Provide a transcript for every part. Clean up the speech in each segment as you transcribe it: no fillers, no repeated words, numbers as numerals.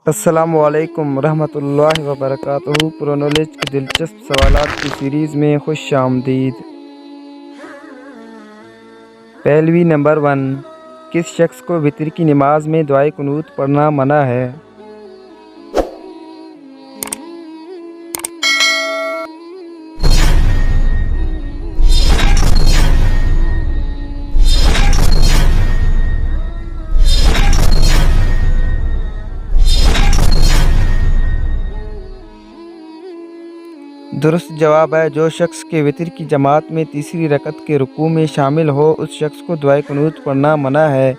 السلام علیکم ورحمۃ اللہ وبرکاتہ۔ پرو نالج کی دلچسپ سوالات کی سیریز میں خوش آمدید۔ پہلوی نمبر 1، کس شخص کو وتر کی نماز میں دعائے قنوت پڑھنا منع ہے؟ درست جواب ہے جو شخص کے وتر کی جماعت میں تیسری رکعت کے رکوع میں شامل ہو اس شخص کو دعائے قنوت پڑھنا منع ہے۔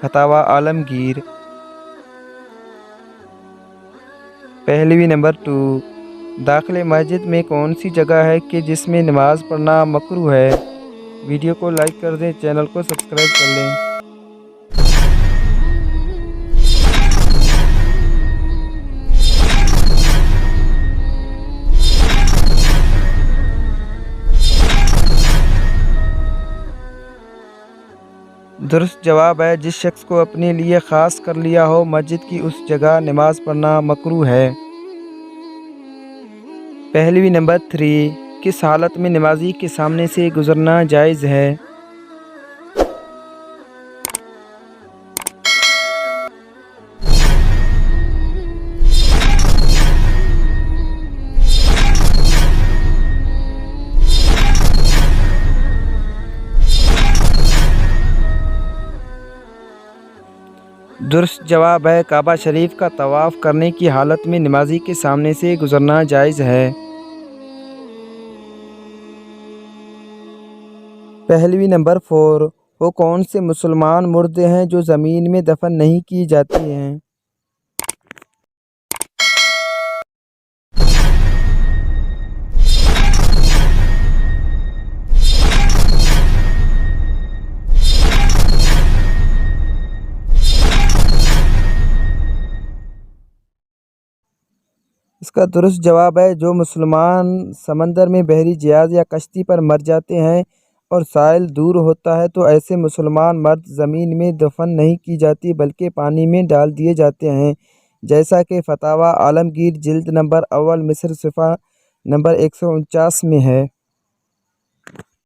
فتاویٰ عالمگیر۔ پہلوی نمبر 2، داخل مسجد میں کون سی جگہ ہے کہ جس میں نماز پڑھنا مکروہ ہے؟ ویڈیو کو لائک کر دیں، چینل کو سبسکرائب کر لیں۔ درست جواب ہے جس شخص کو اپنے لیے خاص کر لیا ہو مسجد کی اس جگہ نماز پڑھنا مکروہ ہے۔ پہلوی نمبر 3، کس حالت میں نمازی کے سامنے سے گزرنا جائز ہے؟ درست جواب ہے کعبہ شریف کا طواف کرنے کی حالت میں نمازی کے سامنے سے گزرنا جائز ہے۔ پہلوی نمبر 4، وہ کون سے مسلمان مردے ہیں جو زمین میں دفن نہیں کی جاتی ہیں؟ اس کا درست جواب ہے جو مسلمان سمندر میں بحری جہاز یا کشتی پر مر جاتے ہیں اور ساحل دور ہوتا ہے تو ایسے مسلمان مرد زمین میں دفن نہیں کی جاتی بلکہ پانی میں ڈال دیے جاتے ہیں، جیسا کہ فتاویٰ عالمگیر جلد نمبر اول مصر صفحہ نمبر 149 میں ہے۔